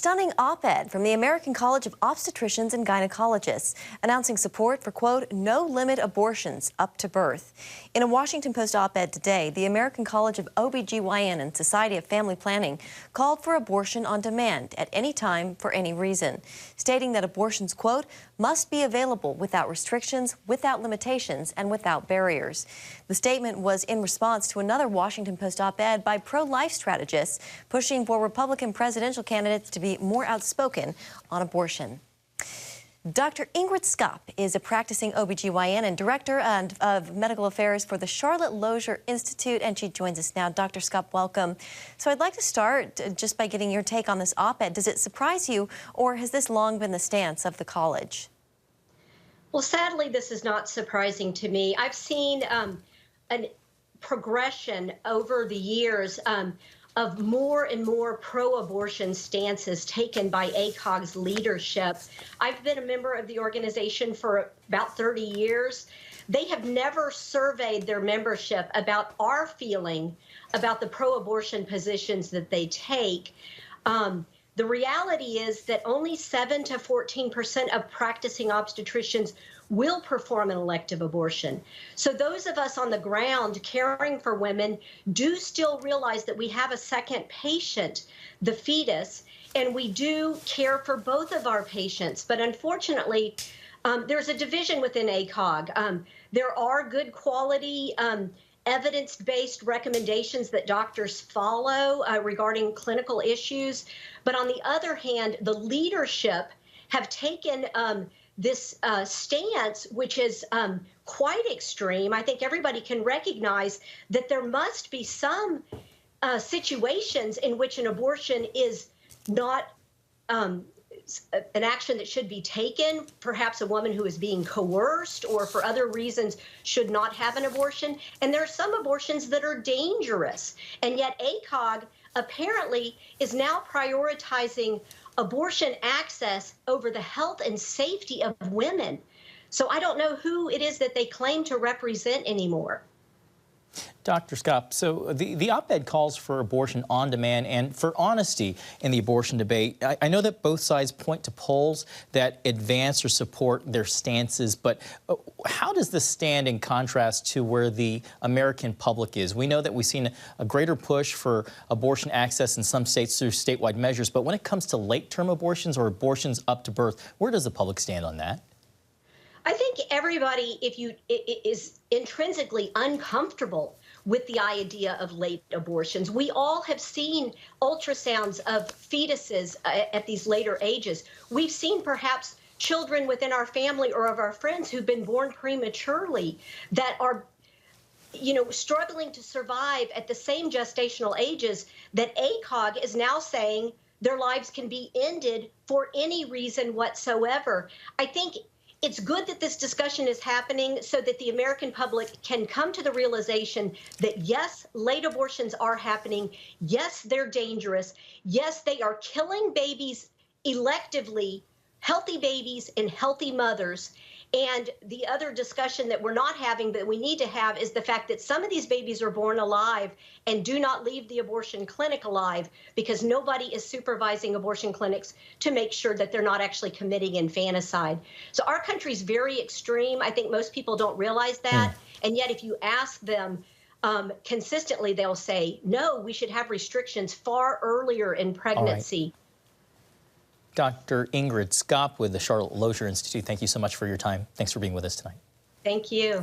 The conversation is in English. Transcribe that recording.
stunning op-ed from the American College of OBGYNs and Gynecologists announcing support for, quote, no-limit abortions up to birth. In a Washington Post op-ed today, the American College of OBGYN and Society of Family Planning called for abortion on demand at any time for any reason, stating that abortions, quote, must be available without restrictions, without limitations, and without barriers. The statement was in response to another Washington Post op-ed by pro-life strategists pushing for Republican presidential candidates to be more outspoken on abortion. Dr. Ingrid Skopp is a practicing OBGYN and Director of Medical Affairs for the Charlotte Lozier Institute, and she joins us now. Dr. Skopp, welcome. So I'd like to start just by getting your take on this op-ed. Does it surprise you, or has this long been the stance of the college? Well, sadly, this is not surprising to me. I've seen a progression over the years of more and more pro-abortion stances taken by ACOG's leadership. I've been a member of the organization for about 30 years. They have never surveyed their membership about our feeling about the pro-abortion positions that they take. The reality is that only 7 to 14% of practicing obstetricians will perform an elective abortion. So those of us on the ground caring for women do still realize that we have a second patient, the fetus, and we do care for both of our patients. But unfortunately, there's a division within ACOG. There are good quality evidence-based recommendations that doctors follow regarding clinical issues. But on the other hand, the leadership have taken this stance, which is quite extreme. I think everybody can recognize that there must be some situations in which an abortion is not an action that should be taken. Perhaps a woman who is being coerced or for other reasons should not have an abortion. And there are some abortions that are dangerous. And yet ACOG apparently is now prioritizing abortion access over the health and safety of women. So I don't know who it is that they claim to represent anymore. Dr. Skopp, so the op-ed calls for abortion on demand and for honesty in the abortion debate. I know that both sides point to polls that advance or support their stances, but how does this stand in contrast to where the American public is? We know that we've seen a greater push for abortion access in some states through statewide measures, but when it comes to late-term abortions or abortions up to birth, where does the public stand on that? I think everybody, is intrinsically uncomfortable with the idea of late abortions. We all have seen ultrasounds of fetuses at these later ages. We've seen perhaps children within our family or of our friends who've been born prematurely that are, struggling to survive at the same gestational ages that ACOG is now saying their lives can be ended for any reason whatsoever. I think it's good that this discussion is happening so that the American public can come to the realization that, yes, late abortions are happening. Yes, they're dangerous. Yes, they are killing babies electively, healthy babies and healthy mothers. And the other discussion that we're not having but we need to have is the fact that some of these babies are born alive and do not leave the abortion clinic alive because nobody is supervising abortion clinics to make sure that they're not actually committing infanticide. So our country's very extreme. I think most people don't realize that. And yet if you ask them consistently, they'll say, no, we should have restrictions far earlier in pregnancy. Dr. Ingrid Skopp with the Charlotte Lozier Institute, thank you so much for your time. Thanks for being with us tonight. Thank you.